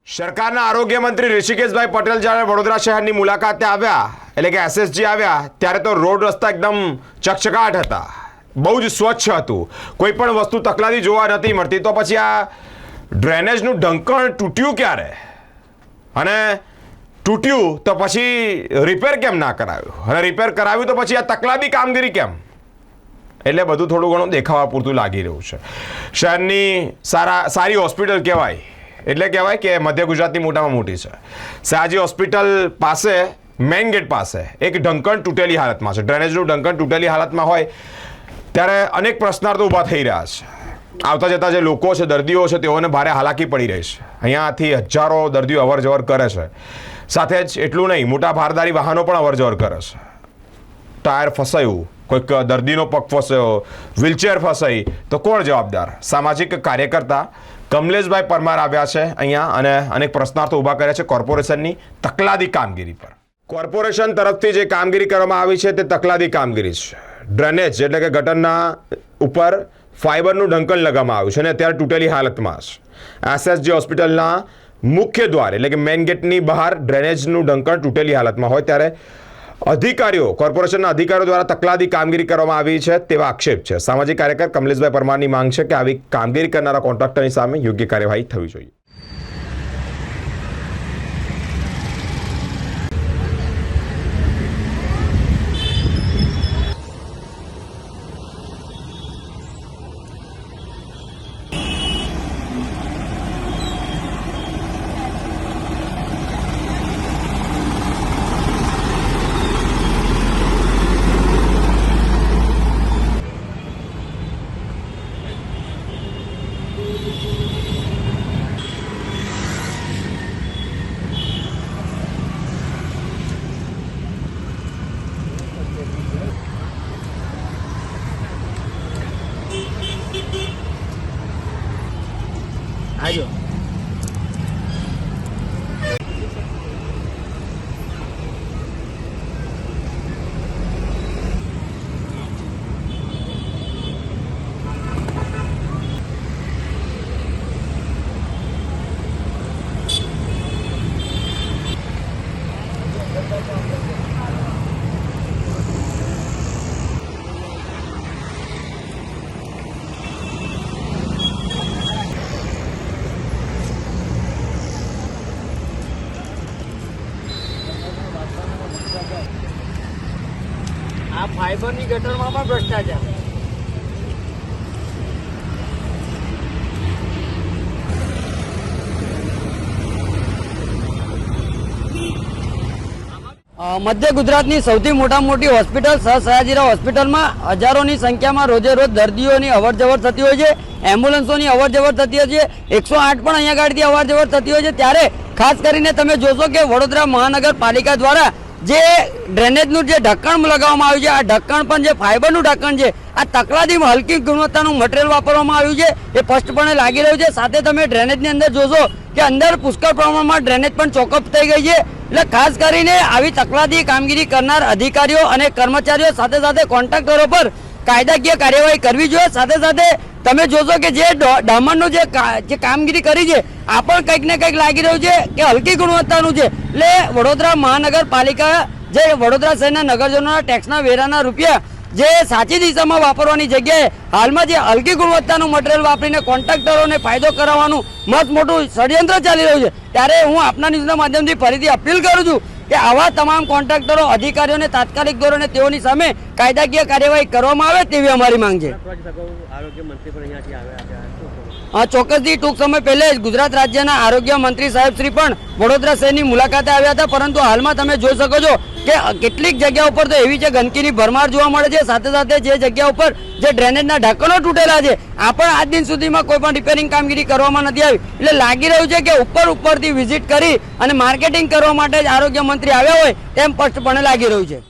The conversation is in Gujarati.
સરકારના આરોગ્ય મંત્રી ઋષિકેશભાઈ પટેલ જ્યારે વડોદરા શહેરની મુલાકાતે આવ્યા એટલે કે એસએસજી આવ્યા ત્યારે તો રોડ રસ્તા એકદમ ચકચકાટ હતા, બહુ જ સ્વચ્છ હતું, કોઈ પણ વસ્તુ તકલાદી જોવા નથી મળતી. તો પછી આ ડ્રેનેજનું ઢંકણ તૂટ્યું ક્યારે અને તૂટ્યું તો પછી રિપેર કેમ ના કરાવ્યું અને રિપેર કરાવ્યું તો પછી આ તકલાદી કામગીરી કેમ? એટલે બધું થોડું ઘણું દેખાવા પૂરતું લાગી રહ્યું છે. શહેરની સારી હોસ્પિટલ કહેવાય એટલે કહેવાય કે મધ્ય ગુજરાતની મોટામાં મોટી છે. સયાજી હોસ્પિટલ પાસે મેઇન ગેટ પાસે એક ઢંકણ તૂટેલી હાલતમાં છે. ડ્રેનેજનું ઢંકણ તૂટેલી હાલતમાં હોય ત્યારે અનેક પ્રશ્નાર્થો ઊભા થઈ રહ્યા છે. આવતા જતા જે લોકો છે, દર્દીઓ છે, તેઓને ભારે હાલાકી પડી રહી છે. અહીંયાથી હજારો દર્દીઓ અવર જવર કરે છે. સાથે જ એટલું નહીં, મોટા ભારદારી વાહનો પણ અવર જવર કરે છે. ટાયર ફસાયું, કોઈક દર્દીનો પગ ફસાયો, વ્હીલચેર ફસાઈ, તો કોણ જવાબદાર? સામાજિક કાર્યકર્તા કમલેશભાઈ પરમાર આવ્યા છે અહીંયા અને અનેક પ્રશ્નાર્થો ઊભા કર્યા છે કોર્પોરેશનની તકલાદી કામગીરી પર. કોર્પોરેશન તરફથી જે કામગીરી કરવામાં આવી છે તે તકલાદી કામગીરી છે. ડ્રેનેજ એટલે કે ગટરના ઉપર ફાઇબરનું ઢંકણ લગાવવામાં આવ્યું છે અને અત્યારે તૂટેલી હાલતમાં છે. એસએસજી હોસ્પિટલના મુખ્ય દ્વાર એટલે કે મેઇન ગેટની બહાર ડ્રેનેજનું ઢંકણ તૂટેલી હાલતમાં હોય ત્યારે અધિકારીઓ, કોર્પોરેશનના અધિકારીઓ દ્વારા તકલાદી કામગીરી કરવામાં આવી છે તેવા આક્ષેપ છે. સામાજિક કાર્યકર કમલેશભાઈ પરમારની માંગ છે કે આવી કામગીરી કરનારા કોન્ટ્રાક્ટરની સામે યોગ્ય કાર્યવાહી થવી જોઈએ. આજો આ ફાઈબરની ગટરમાં પણ ભ્રષ્ટાચાર. મધ્ય ગુજરાતની સૌથી મોટી હોસ્પિટલ સયાજીરાવ હોસ્પિટલમાં હજારોની સંખ્યામાં રોજે રોજ દર્દીઓની અવરજવર થતી હોય છે, એમ્બ્યુલન્સોની અવરજવર થતી હોય છે, 108 પણ અહીંયા ગાડીથી અવરજવર થતી હોય છે. ત્યારે ખાસ કરીને તમે જોશો કે વડોદરા મહાનગરપાલિકા દ્વારા જે ડ્રેનેજનું જે ઢક્કણ લગાવવામાં આવ્યું છે, આ ઢક્કણ પણ જે ફાઇબરનું ઢક્કણ છે, આ તકલાદીમાં હલકી ગુણવત્તાનું મટીરિયલ વાપરવામાં આવ્યું છે એ સ્પષ્ટપણે લાગી રહ્યું છે. સાથે તમે ડ્રેનેજની અંદર જોશો કે અંદર પુષ્કળ પ્રમાણમાં ડ્રેનેજ પણ ચોકઅપ થઈ ગઈ છે. એટલે ખાસ કરીને આવી તકલાદી કામગીરી કરનાર અધિકારીઓ અને કર્મચારીઓ સાથે સાથે કોન્ટ્રાક્ટરો પર કાયદાકીય કાર્યવાહી કરવી જોઈએ. સાથે સાથે તમે જોશો કે જે ડામરનું જે કામગીરી કરી છે આ પણ કંઈક ને કંઈક લાગી રહ્યું છે કે હલકી ગુણવત્તાનું છે. એટલે વડોદરા મહાનગરપાલિકા જે વડોદરા શહેરના નગરજનોના ટેક્સના વેરાના રૂપિયા જે સાચી દિશામાં વાપરવાની જગ્યાએ હાલમાં જે હલકી ગુણવત્તાનું મટીરિયલ વાપરીને કોન્ટ્રાક્ટરોને ફાયદો કરાવવાનું મસ્ત મોટું ષડયંત્ર ચાલી રહ્યું છે. ત્યારે હું આપના ન્યૂઝના માધ્યમથી ફરીથી અપીલ કરું છું કે આવા તમામ કોન્ટ્રાક્ટરો, અધિકારીઓને તાત્કાલિક ધોરણે તેઓની સામે કાયદાકીય કાર્યવાહી કરવામાં આવે તેવી અમારી માંગ છે. ચોક્કસથી ટૂંક સમય પહેલે જ ગુજરાત રાજ્યના આરોગ્ય મંત્રી સાહેબ શ્રી પણ વડોદરા શહેરની મુલાકાતે આવ્યા હતા. પરંતુ હાલમાં તમે જોઈ શકો છો કે કેટલીક જગ્યા ઉપર તો એવી છે ગંદકીની ભરમાર જોવા મળે છે. સાથે સાથે જે જગ્યા ઉપર જે ડ્રેનેજના ઢાંકણો તૂટેલા છે આ પણ આજ દિન સુધીમાં કોઈ પણ રિપેરિંગ કામગીરી કરવામાં નથી આવી. એટલે લાગી રહ્યું છે કે ઉપરથી વિઝિટ કરી અને માર્કેટિંગ કરવા માટે જ આરોગ્ય મંત્રી આવ્યા હોય તેમ સ્પષ્ટપણે લાગી રહ્યું છે.